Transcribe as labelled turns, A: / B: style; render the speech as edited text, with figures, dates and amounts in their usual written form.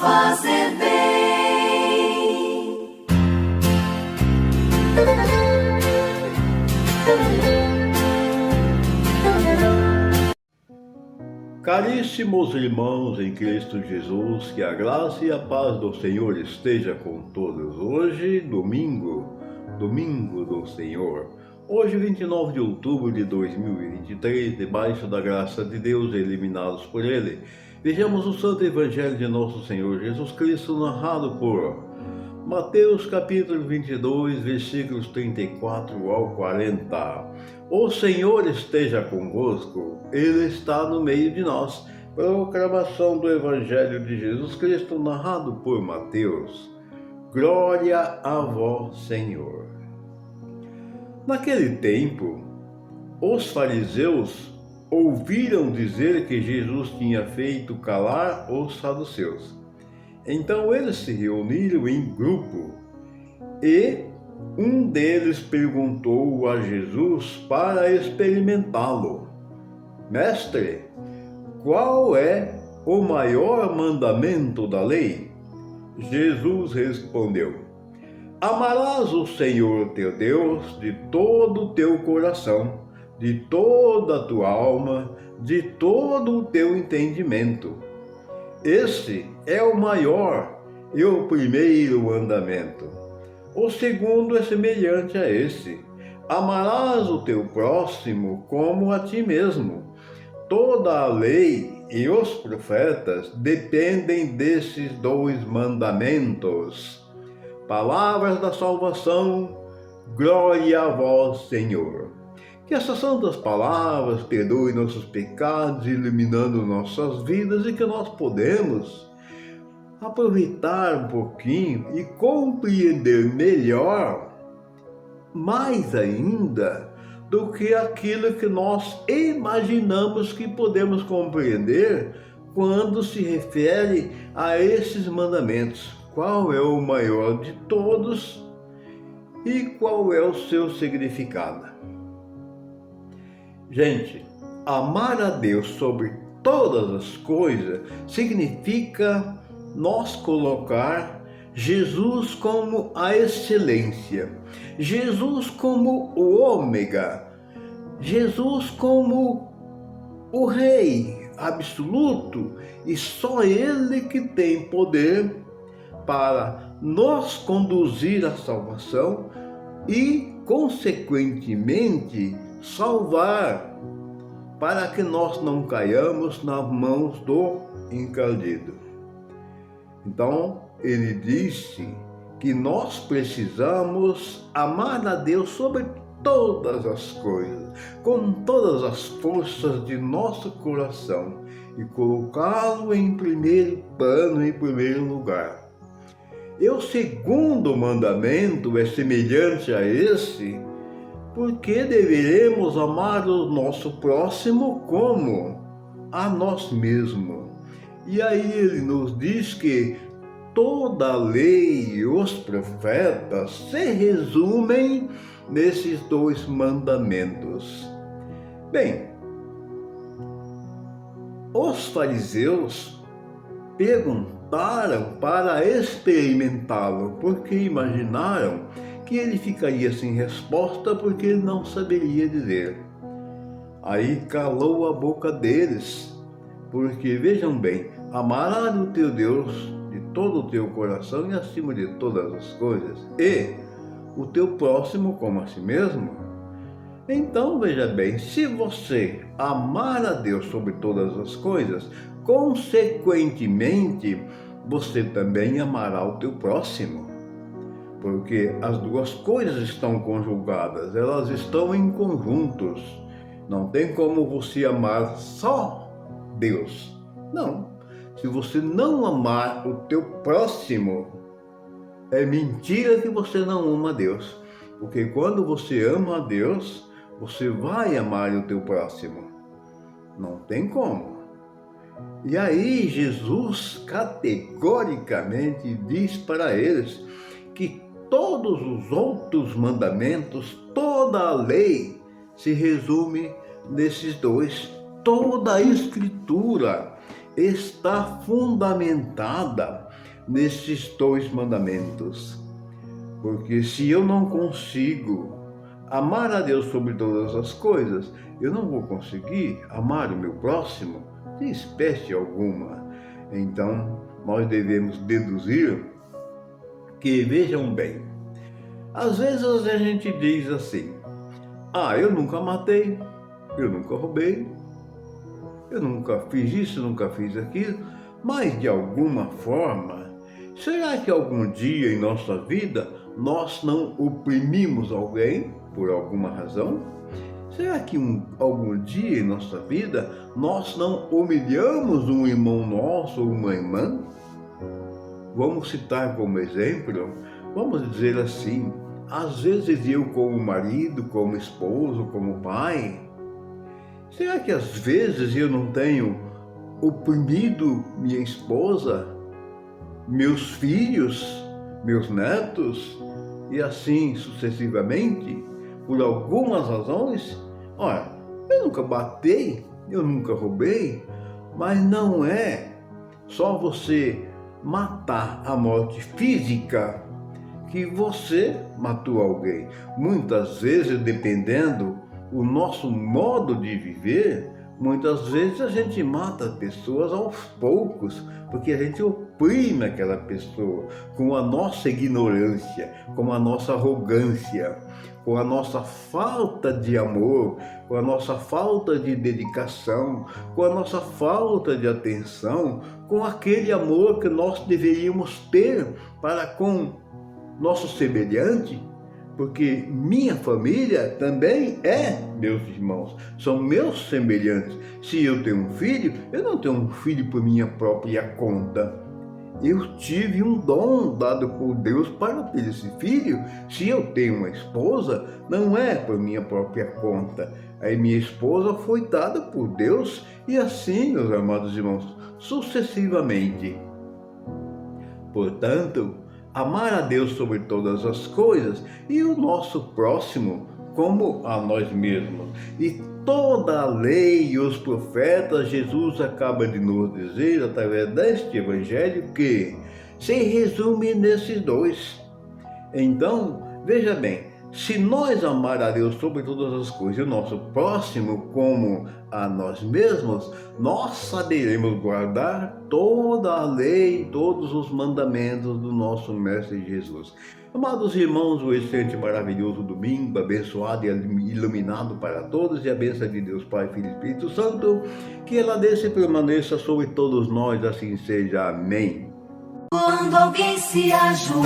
A: fazer bem.
B: Caríssimos irmãos em Cristo Jesus, que a graça e a paz do Senhor esteja com todos. Hoje, domingo do Senhor. Hoje, 29 de outubro de 2023, debaixo da graça de Deus, eliminados por Ele, vejamos o Santo Evangelho de nosso Senhor Jesus Cristo, narrado por Mateus capítulo 22, versículos 34 ao 40. O Senhor esteja convosco, Ele está no meio de nós. Proclamação do Evangelho de Jesus Cristo, narrado por Mateus. Glória a vós, Senhor. Naquele tempo, os fariseus ouviram dizer que Jesus tinha feito calar os saduceus. Então eles se reuniram em grupo e um deles perguntou a Jesus para experimentá-lo: Mestre, qual é o maior mandamento da lei? Jesus respondeu: Amarás o Senhor teu Deus de todo o teu coração, de toda a tua alma, de todo o teu entendimento. Este é o maior e o primeiro mandamento. O segundo é semelhante a este: amarás o teu próximo como a ti mesmo. Toda a lei e os profetas dependem desses dois mandamentos. Palavras da salvação, glória a vós, Senhor. Que essas santas palavras perdoem nossos pecados, iluminando nossas vidas, e que nós podemos aproveitar um pouquinho e compreender melhor, mais ainda, do que aquilo que nós imaginamos que podemos compreender quando se refere a esses mandamentos. Qual é o maior de todos e qual é o seu significado? Gente, amar a Deus sobre todas as coisas significa nós colocar Jesus como a excelência, Jesus como o ômega, Jesus como o Rei absoluto, e só Ele que tem poder para nos conduzir à salvação e, consequentemente, salvar, para que nós não caiamos nas mãos do encardido. Então, ele disse que nós precisamos amar a Deus sobre todas as coisas, com todas as forças de nosso coração, e colocá-lo em primeiro plano, em primeiro lugar. E o segundo mandamento é semelhante a esse, porque deveremos amar o nosso próximo como a nós mesmos. E aí ele nos diz que toda a lei e os profetas se resumem nesses dois mandamentos. Bem, os fariseus perguntaram para experimentá-lo, porque imaginaram que ele ficaria sem resposta, porque ele não saberia dizer. Aí calou a boca deles, porque vejam bem, amarás o teu Deus de todo o teu coração e acima de todas as coisas, e o teu próximo como a si mesmo. Então veja bem, se você amar a Deus sobre todas as coisas, consequentemente, você também amará o teu próximo. Porque as duas coisas estão conjugadas, elas estão em conjuntos. Não tem como você amar só Deus. Não. Se você não amar o teu próximo, é mentira que você não ama a Deus. Porque quando você ama a Deus, você vai amar o teu próximo. Não tem como. E aí Jesus categoricamente diz para eles que todos os outros mandamentos, toda a lei se resume nesses dois. Toda a Escritura está fundamentada nesses 2 mandamentos. Porque se eu não consigo amar a Deus sobre todas as coisas, eu não vou conseguir amar o meu próximo de espécie alguma. Então, nós devemos deduzir que, vejam bem, às vezes a gente diz assim: eu nunca matei, eu nunca roubei, eu nunca fiz isso, nunca fiz aquilo, mas de alguma forma, será que algum dia em nossa vida nós não oprimimos alguém por alguma razão? Será que algum dia em nossa vida nós não humilhamos um irmão nosso ou uma irmã? Vamos citar como exemplo, vamos dizer assim, às vezes eu como marido, como esposo, como pai, será que às vezes eu não tenho oprimido minha esposa, meus filhos, meus netos e assim sucessivamente, por algumas razões? Olha, eu nunca batei, eu nunca roubei, mas não é só você matar a morte física que você matou alguém. Muitas vezes, dependendo do nosso modo de viver, muitas vezes a gente mata pessoas aos poucos, porque a gente oprime aquela pessoa com a nossa ignorância, com a nossa arrogância, com a nossa falta de amor, com a nossa falta de dedicação, com a nossa falta de atenção, com aquele amor que nós deveríamos ter para com nosso semelhante, porque minha família também é meus irmãos, são meus semelhantes. Se eu tenho um filho, eu não tenho um filho por minha própria conta. Eu tive um dom dado por Deus para ter esse filho. Se eu tenho uma esposa, não é por minha própria conta. Aí minha esposa foi dada por Deus e assim, meus amados irmãos, sucessivamente. Portanto, amar a Deus sobre todas as coisas e o nosso próximo como a nós mesmos. E toda a lei e os profetas, Jesus acaba de nos dizer, através deste evangelho, que se resume nesses 2. Então, veja bem, se nós amar a Deus sobre todas as coisas e o nosso próximo como a nós mesmos, nós saberemos guardar toda a lei, todos os mandamentos do nosso Mestre Jesus. Amados irmãos, um excelente, maravilhoso domingo, abençoado e iluminado para todos, e a bênção de Deus Pai, Filho e Espírito Santo, que ela desça e permaneça sobre todos nós, assim seja. Amém.
A: Quando alguém se ajoelha